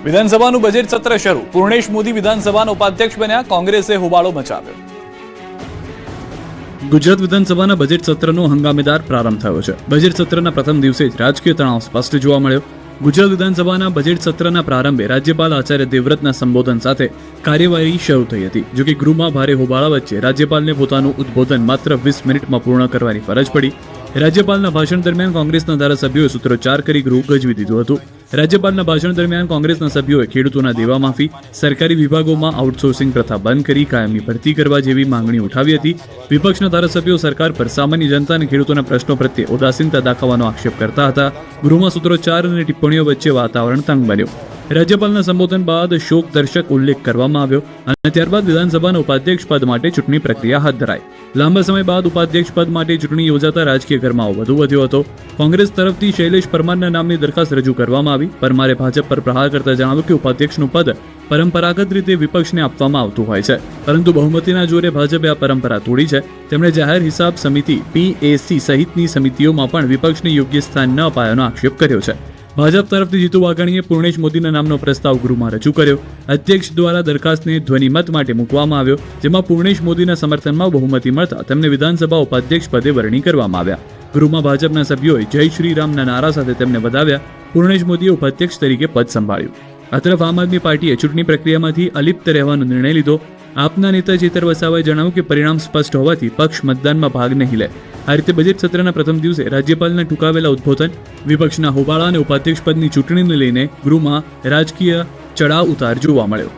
વિધાનસભાનું બજેટ સત્ર શરૂ. પૂર્ણેશ મોદી વિધાનસભાના ઉપાધ્યક્ષ બન્યા. કોંગ્રેસે હોબાળો મચાવ્યો. ગુજરાત વિધાનસભાના બજેટ સત્રનો હંગામેદાર પ્રારંભ થયો છે. બજેટ સત્રના પ્રથમ દિવસે જ રાજકીય તણાવ સ્પષ્ટ જોવા મળ્યો. ગુજરાત વિધાનસભાના બજેટ સત્રના પ્રારંભે રાજ્યપાલ આચાર્ય દેવવ્રતના સંબોધન સાથે કાર્યવાહી શરૂ થઈ હતી. જો કે ગૃહમાં ભારે હોબાળા વચ્ચે રાજ્યપાલને પોતાનું ઉદ્બોધન માત્ર 20 મિનિટમાં પૂર્ણ કરવાની ફરજ પડી. રાજ્યપાલના ભાષણ દરમિયાન કોંગ્રેસના ધારાસભ્યોએ સૂત્રોચ્ચાર કરી ગૃહ ગજવી દીધું હતું. રાજ્યપાલના ભાષણ દરમિયાન કોંગ્રેસના સભ્યોએ ખેડૂતોના દેવા માફી, સરકારી વિભાગોમાં આઉટસોર્સિંગ પ્રથા બંધ કરી કાયમી ભરતી કરવા જેવી માંગણી ઉઠાવી હતી. વિપક્ષના ધારાસભ્યો સરકાર પર સામાન્ય જનતા અને ખેડૂતોના પ્રશ્નો પ્રત્યે ઉદાસીનતા દાખવવાનો આક્ષેપ કરતા હતા. ગૃહમાં સૂત્રોચ્ચાર અને ટિપ્પણીઓ વચ્ચે વાતાવરણ તંગ બન્યું. રાજ્યપાલના સંબોધન બાદ શોકદર્શક ઉલ્લેખ કરવામાં આવ્યો અને ત્યારબાદ વિધાનસભાના ઉપાધ્યક્ષ પદ માટે ચૂંટણી પ્રક્રિયા હાથ ધરાઈ. લાંબા સમય બાદ ઉપાધ્યક્ષ પદ માટે ચૂંટણી યોજાતા રાજકીય ગરમાવો વધુ વધ્યો હતો. કોંગ્રેસ તરફથી શૈલેષ પરમારના નામની દરખાસ્ત રજૂ કરવામાં આવી. પરમારે ભાજપ પર પ્રહાર કરતા જણાવ્યું કે ઉપાધ્યક્ષનું પદ પરંપરાગત રીતે વિપક્ષને આપવામાં આવતું હોય છે, પરંતુ બહુમતીના જોરે ભાજપે આ પરંપરા તોડી છે. તેમણે જાહેર હિસાબ સમિતિ PAC સહિતની સમિતિઓમાં પણ વિપક્ષને યોગ્ય સ્થાન ન અપાયાનો આક્ષેપ કર્યો છે. ભાજપ તરફથી જીતુ વાઘાણીએ પૂર્ણેશ મોદીના નામનો પ્રસ્તાવ ગૃહમાં રજૂ કર્યો. અધ્યક્ષ દ્વારા દરખાસ્તને ધ્વનિમત માટે મૂકવામાં આવ્યો, જેમાં પૂર્ણેશ મોદીના સમર્થનમાં બહુમતી મળતા તેમને વિધાનસભા ઉપાધ્યક્ષ પદે વરણી કરવામાં આવ્યા. ગૃહમાં ભાજપના સભ્યોએ જય શ્રી રામના નારા સાથે તેમને વધાવ્યા. પૂર્ણેશ મોદીએ ઉપાધ્યક્ષ તરીકે પદ સંભાળ્યું. આ તરફ આમ આદમી પાર્ટીએ ચૂંટણી પ્રક્રિયામાંથી અલિપ્ત રહેવાનો નિર્ણય લીધો. આપના નેતા ચેતર વસાવાએ જણાવ્યું કે પરિણામ સ્પષ્ટ હોવાથી પક્ષ મતદાનમાં ભાગ નહીં લે. આ રીતે બજેટ સત્રના પ્રથમ દિવસે રાજ્યપાલના ટૂંકાવેલા ઉદ્બોધન, વિપક્ષના હોબાળા અને ઉપાધ્યક્ષ પદની ચૂંટણીને લઈને ગૃહમાં રાજકીય ચડાવ ઉતાર જોવા મળ્યો.